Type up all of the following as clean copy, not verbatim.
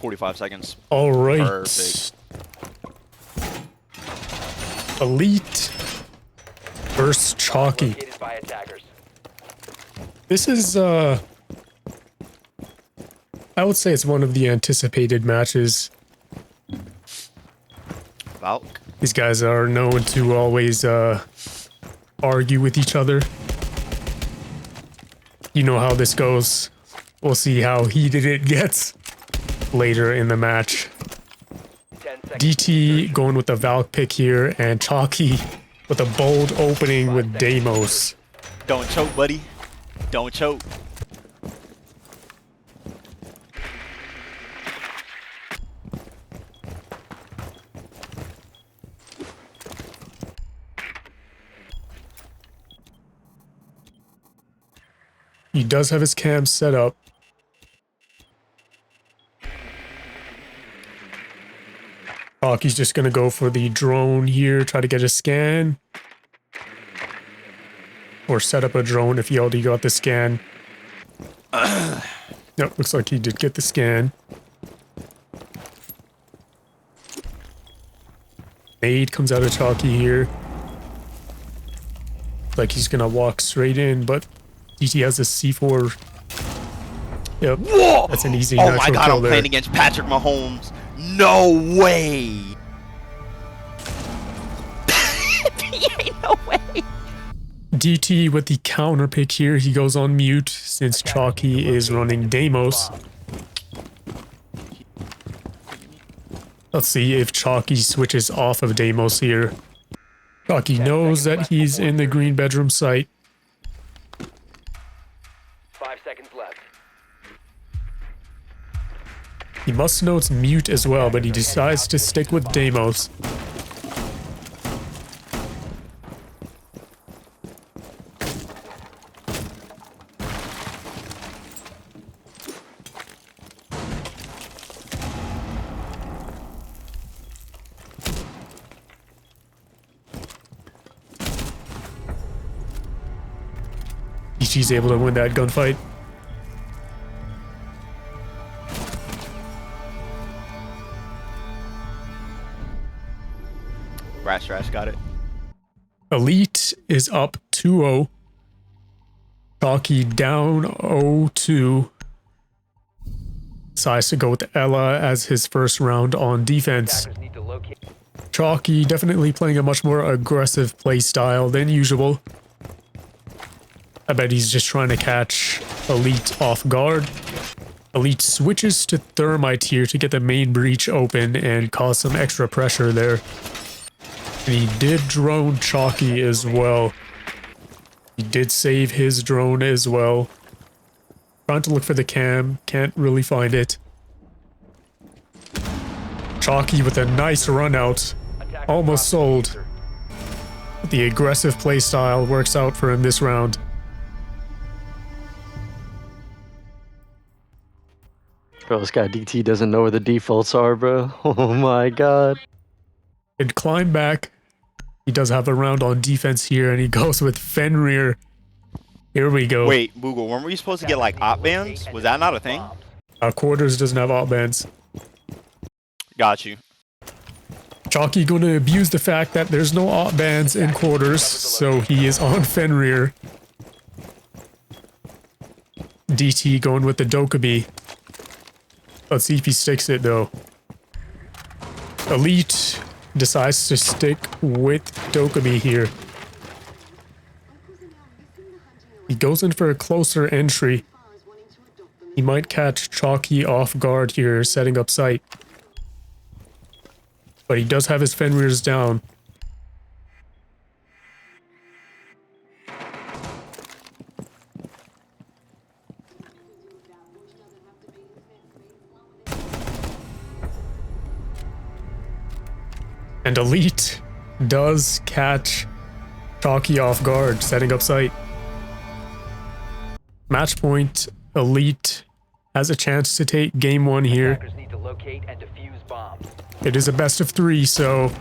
45 seconds. All right. Perfect. Elite versus Choccy. This is, I would say it's one of the anticipated matches. Valk. These guys are known to always, argue with each other. You know how this goes. We'll see how heated it gets later in the match. DT going with the Valk pick here, and Choccy with a bold opening with Deimos. Don't choke, buddy. Don't choke. He does have his cam set up. Choccy's just gonna go for the drone here, try to get a scan. Or set up a drone if he already got the scan. Yep, looks like he did get the scan. Nade comes out of Choccy here. Like he's gonna walk straight in, but DT has a C4. Yep. Whoa! That's an easy Oh natural my god, kill I'm there. playing against Patrick Mahomes. No way. Ain't no way. DT with the counter pick here. He goes on mute since Choccy is running Deimos. Let's see if Choccy switches off of Deimos here. Choccy knows that he's in the green bedroom site. 5 seconds left. He must know it's mute as well, but he decides to stick with Deimos. She's able to win that gunfight. Rash got it. Elite is up 2-0. Choccy down 0-2. Decides to go with Ella as his first round on defense. Choccy definitely playing a much more aggressive play style than usual. I bet he's just trying to catch Elite off guard. Elite switches to Thermite here to get the main breach open and cause some extra pressure there. And he did drone Choccy as well. He did save his drone as well. Trying to look for the cam, can't really find it. Choccy with a nice run out. Almost sold. The aggressive playstyle works out for him this round. Bro, this guy DT doesn't know where the defaults are, bro. Oh my god. And climb back. He does have a round on defense here, and he goes with Fenrir. Here we go. Wait, Boogle, weren't we supposed to get like op bands? Was that not a thing? Quarters doesn't have op bands. Got you. Choccy going to abuse the fact that there's no op bands in quarters, so he is on Fenrir. DT going with the Dokkaebi. Let's see if he sticks it though. Elite decides to stick with Dokkaebi here. He goes in for a closer entry. He might catch Choccy off guard here, setting up sight. But he does have his Fenrirs down. And Elite does catch Choccy off guard, setting up sight. Match point, Elite has a chance to take game one here. It is a best of 3, so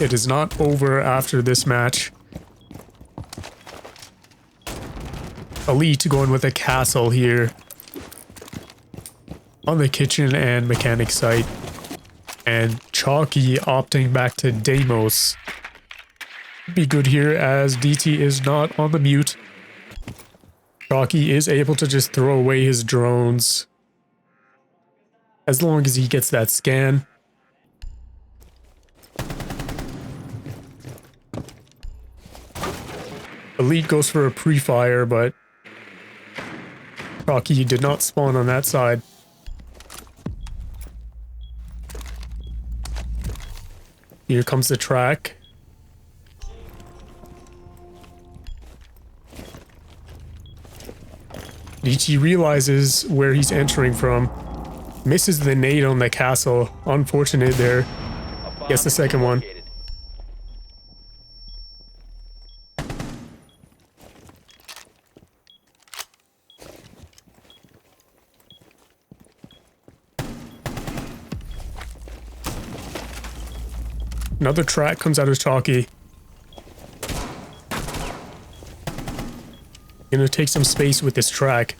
it is not over after this match. Elite going with a castle here. on the kitchen and mechanic site. And Choccy opting back to Deimos. Be good here as DT is not on the mute. Choccy is able to just throw away his drones as long as he gets that scan. Elite goes for a pre-fire, but Choccy did not spawn on that side. Here comes the track. DT realizes where he's entering from. Misses the nade on the castle. Unfortunate there. Gets the second one. Another track comes out of Choccy. Gonna take some space with this track.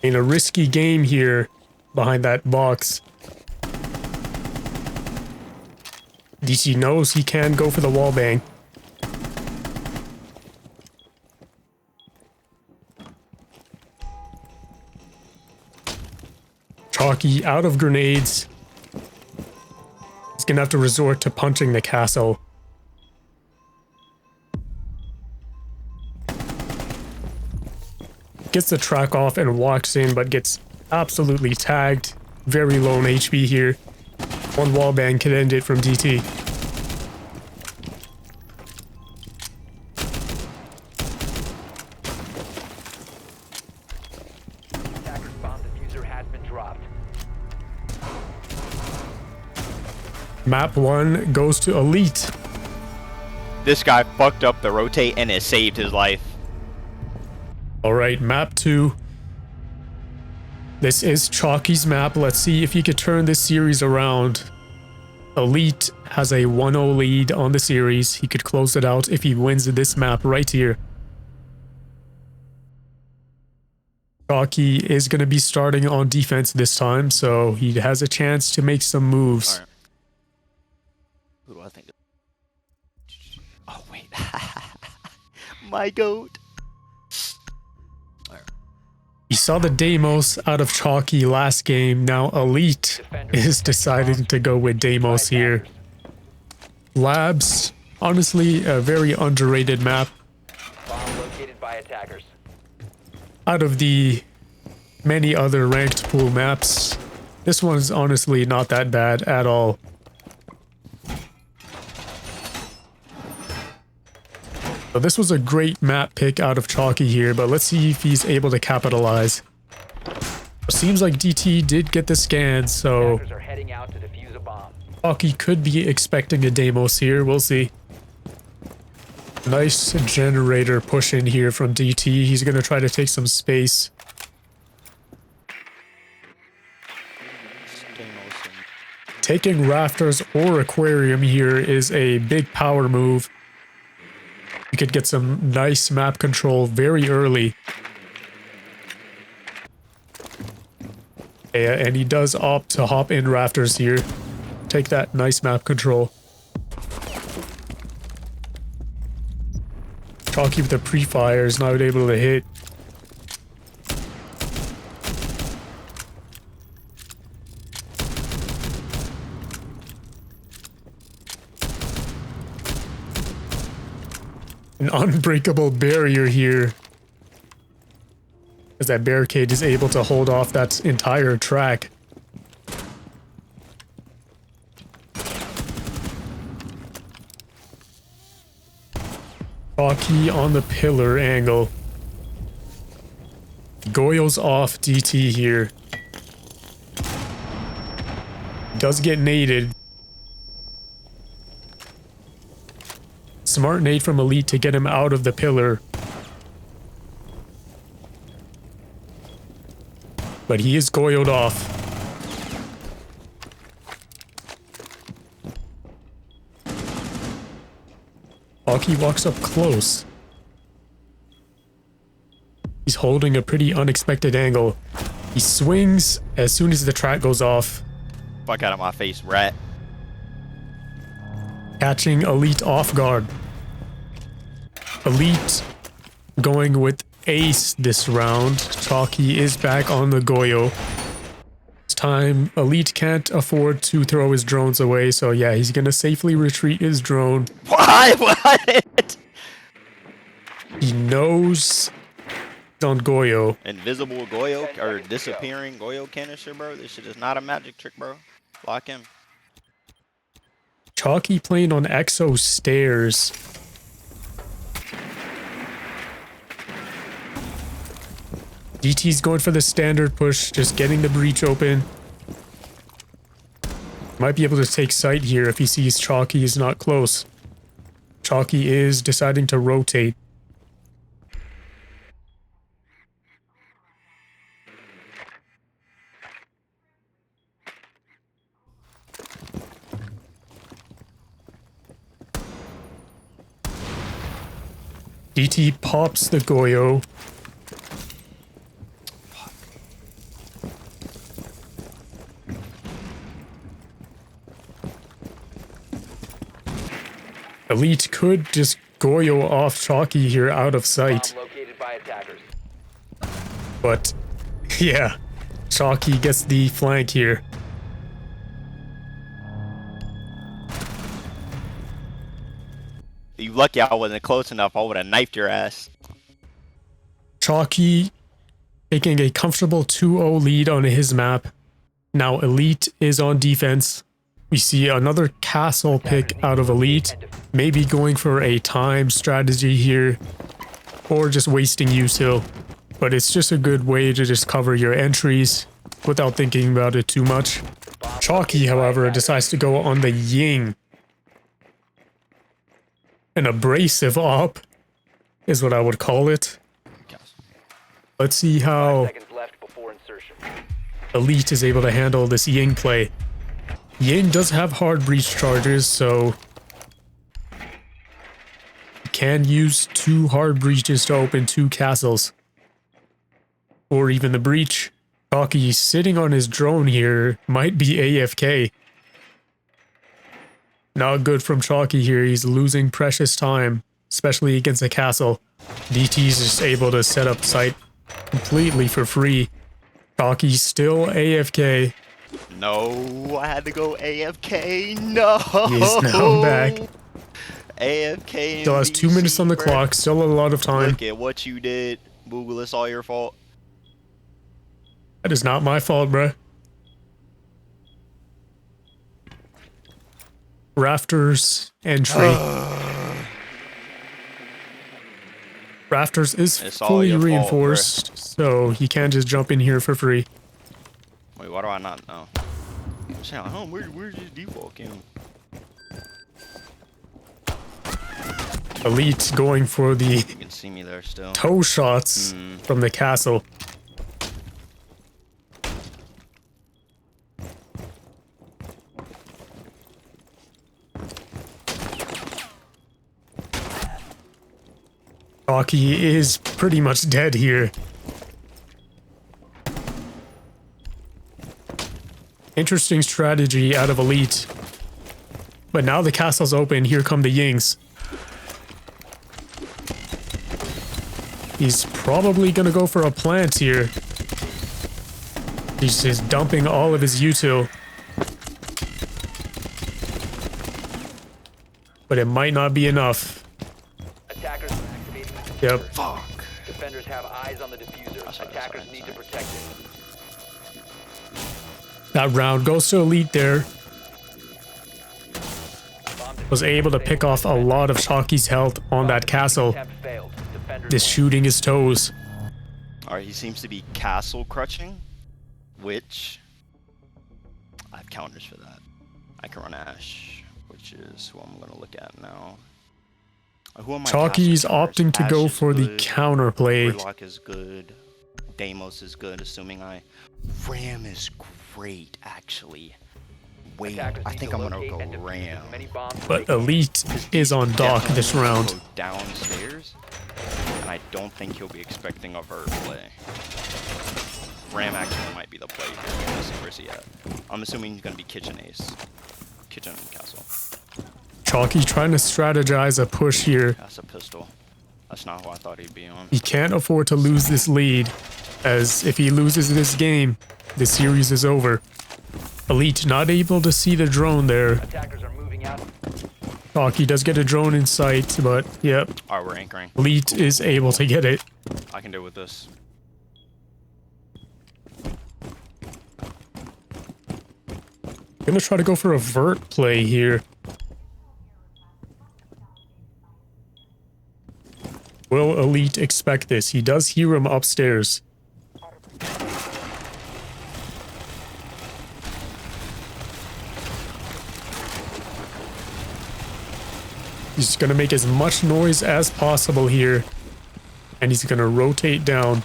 In a risky game here behind that box. DC knows he can go for the wallbang. Choccy out of grenades. He's gonna have to resort to punching the castle. Gets the track off and walks in, but gets absolutely tagged. Very low on HP here. One wallbang could end it from DT. Attacker's bomb diffuser has been dropped. Map 1 goes to Elite. This guy fucked up the rotate and it saved his life. Alright, map 2. This is Choccy's map. Let's see if he could turn this series around. Elite has a 1-0 lead on the series. He could close it out if he wins this map right here. Choccy is going to be starting on defense this time, so he has a chance to make some moves. Right. Who do I think? Oh, wait. My goat. He saw the Deimos out of Choccy last game. Now Elite is deciding to go with Deimos here. Labs, honestly, a very underrated map. Bomb located by attackers. Out of the many other ranked pool maps, this one's honestly not that bad at all. So this was a great map pick out of Choccy here, but let's see if he's able to capitalize. Seems like DT did get the scan, so Attackers are heading out to defuse a bomb. Choccy could be expecting a Deimos here. We'll see. Nice generator push in here from DT. He's going to try to take some space. Taking rafters or aquarium here is a big power move. You could get some nice map control very early. Yeah, and he does opt to hop in rafters here. Take that nice map control. Choccy with the pre-fire is not able to hit. An unbreakable barrier here. As that barricade is able to hold off that entire track. Choccy on the pillar angle. Goyle's off DT here. Does get naded. Smart nade from Elite to get him out of the pillar. But he is goyled off. Choccy walks up close. He's holding a pretty unexpected angle. He swings as soon as the track goes off, Fuck out of my face, rat. catching Elite off guard. Elite going with ace this round. Choccy is back on the Goyo. This time, Elite can't afford to throw his drones away, so yeah, he's gonna safely retreat his drone. Why? What? He knows he's on Goyo. Invisible Goyo or disappearing Goyo canister, bro. This shit is not a magic trick, bro. Lock him. Choccy playing on Exo stairs. DT's going for the standard push, just getting the breach open. Might be able to take sight here if he sees Choccy is not close. Choccy is deciding to rotate. DT pops the Goyo. Elite could just Goyo off Choccy here out of sight. Bomb located by attackers. But yeah, Choccy gets the flank here. You lucky I wasn't close enough. I would have knifed your ass. Choccy taking a comfortable 2-0 lead on his map. Now Elite is on defense. We see another castle pick out of Elite. Maybe going for a time strategy here. Or just wasting util. But it's just a good way to just cover your entries without thinking about it too much. Choccy, however, decides to go on the Ying. An abrasive op is what I would call it. Let's see 5 how seconds left before insertion. Elite is able to handle this Ying play. Ying does have hard breach charges, so you can use 2 hard breaches to open 2 castles. Or even the breach. Choccy sitting on his drone here might be AFK. Not good from Choccy here. He's losing precious time, especially against a castle. DT's just able to set up site completely for free. Choccy's still AFK. No, I had to go AFK. No. He's now back. AFK. Still has 2 minutes on the clock. Still a lot of time. Look at what you did, Boogle. It's all your fault. That is not my fault, bruh. Rafters entry. Rafters is It's all fully your fault, reinforced, so he can't just jump in here for free. Wait, why do I not know? I'm saying, oh, where's his default cam? Elite going for the You can see me there still. toe shots from the castle. Choccy is pretty much dead here. Interesting strategy out of Elite. But now the castle's open, here come the Yings. He's probably gonna go for a plant here. He's just dumping all of his util. But it might not be enough. Attackers are activating the diffuser. Yep. Fuck. Defenders have eyes on the diffuser. Sorry, Attackers sorry, need sorry. to protect it. That round goes to Elite there. Bomb Was able to pick off a lot of Choccy's health on that castle. attempt failed. Defenders Just win. shooting his toes. Alright, he seems to be castle crutching, which I have counters for that. I can run Ash, which is who I'm gonna look at now. Who am I? Choccy's opting to go for the counter. counterplay. Gridlock is good. Deimos is good, assuming I. Ram is great, actually. wait. Attackers I need think to I'm gonna locate go and defuse ram. as many bombs as But they can. Elite is on dock Definitely this gonna round. go downstairs, and I don't think he'll be expecting a vert play. Ram actually might be the play here. Let's see, where's he at? I'm assuming he's gonna be kitchen ace. Kitchen castle. Choccy trying to strategize a push here. That's a pistol. That's not who I thought he'd be on. He can't afford to lose this lead, as if he loses this game, the series is over. Elite not able to see the drone there. Attackers are moving out. Choccy does get a drone in sight, but yep, Alright, we're anchoring. Elite is able to get it. I can deal with this. Gonna try to go for a vert play here. Will Elite expect this? He does hear him upstairs. He's gonna make as much noise as possible here. And he's gonna rotate down.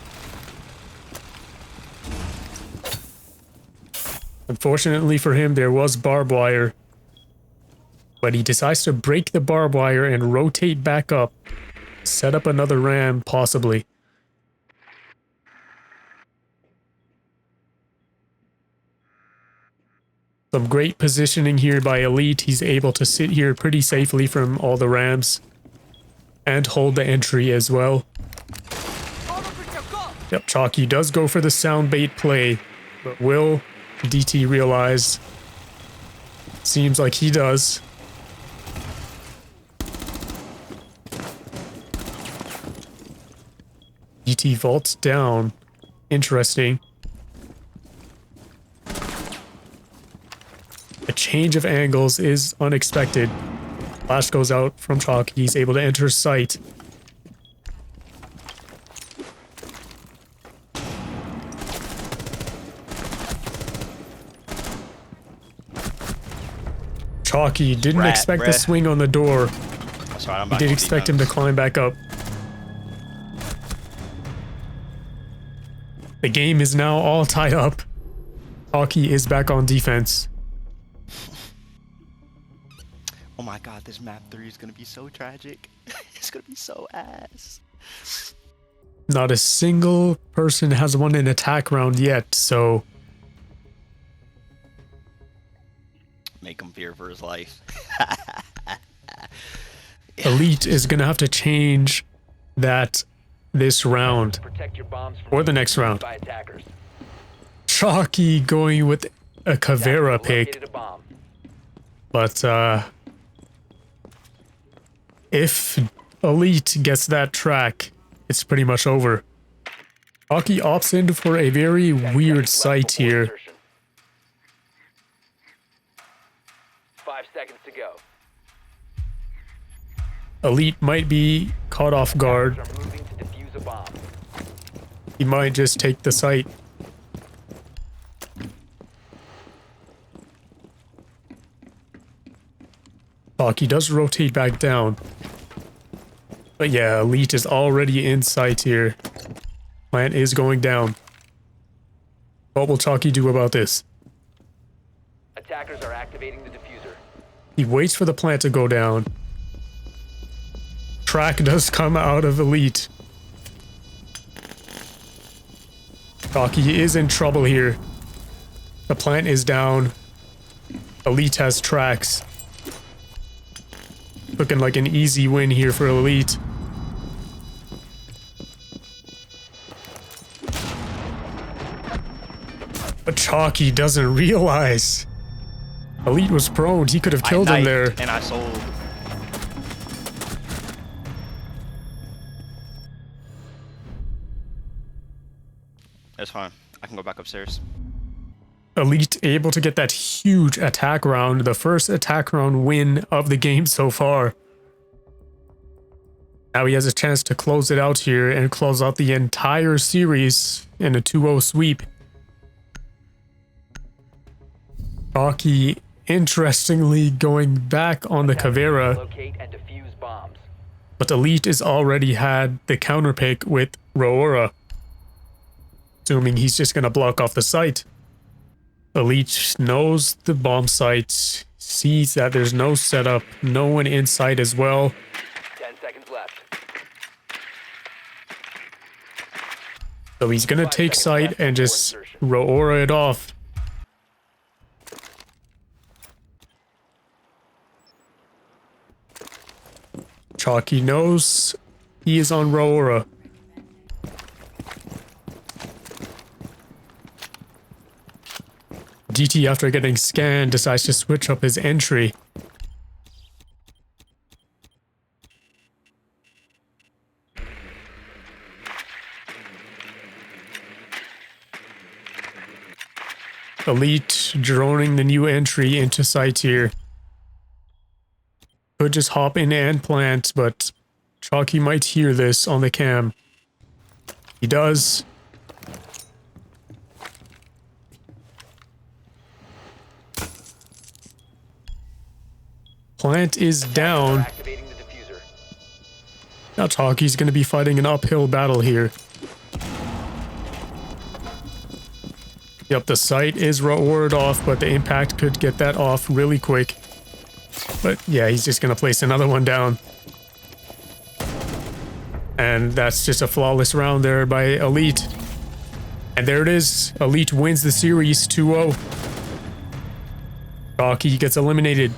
Unfortunately for him, there was barbed wire. But he decides to break the barbed wire and rotate back up. Set up another ram, possibly. Some great positioning here by Elite. He's able to sit here pretty safely from all the rams. And hold the entry as well. Yep, Choccy does go for the sound bait play. But will DT realize? Seems like he does. DT vaults down. Interesting. A change of angles is unexpected. Flash goes out from Choccy. He's able to enter sight. Choccy didn't Rat, expect the rat. swing on the door. That's right, I'm He back did on expect him to defense. climb back up. The game is now all tied up. Choccy is back on defense. Oh my god, this map 3 is gonna be so tragic. It's gonna be so ass. Not a single person has won an attack round yet, so Make him fear for his life. Elite is gonna have to change that this round Protect your bombs from or the next round. by attackers. Choccy going with a Caveira Attackers pick, located a bomb. but if Elite gets that track, it's pretty much over. Choccy opts in for a very 10 weird seconds left sight before here. insertion. 5 seconds to go. Elite might be caught off guard. Attackers are moving to defuse a bomb. He might just take the site. Choccy does rotate back down. But yeah, Elite is already in sight here. Plant is going down. What will Choccy do about this? Attackers are activating the diffuser. He waits for the plant to go down. Track does come out of Elite. Choccy is in trouble here. The plant is down. Elite has tracks. Looking like an easy win here for Elite. But Choccy doesn't realize. Elite was prone. He could have killed him I there. knifed and I sold. It's fine. I can go back upstairs. Elite able to get that huge attack round. The first attack round win of the game so far. Now he has a chance to close it out here and close out the entire series in a 2-0 sweep. Choccy, interestingly, going back on the Attackers Caveira, locate and defuse bombs. but Elite has already had the counter pick with Roora. Assuming he's just gonna block off the site. Elite knows the bomb site, sees that there's no setup, no one in sight as well. 10 seconds left. So he's gonna 5 take seconds sight left and before just insertion. Roora it off. Choccy knows he is on Roora. DT, after getting scanned, decides to switch up his entry. Elite droning the new entry into sight here. Could just hop in and plant, but Choccy might hear this on the cam. He does. Plant is down. Activating the diffuser. Now Choccy's going to be fighting an uphill battle here. Yep, the site is roared off, but the impact could get that off really quick. But yeah, he's just going to place another one down. And that's just a flawless round there by Elite. And there it is. Elite wins the series 2-0. Choccy gets eliminated.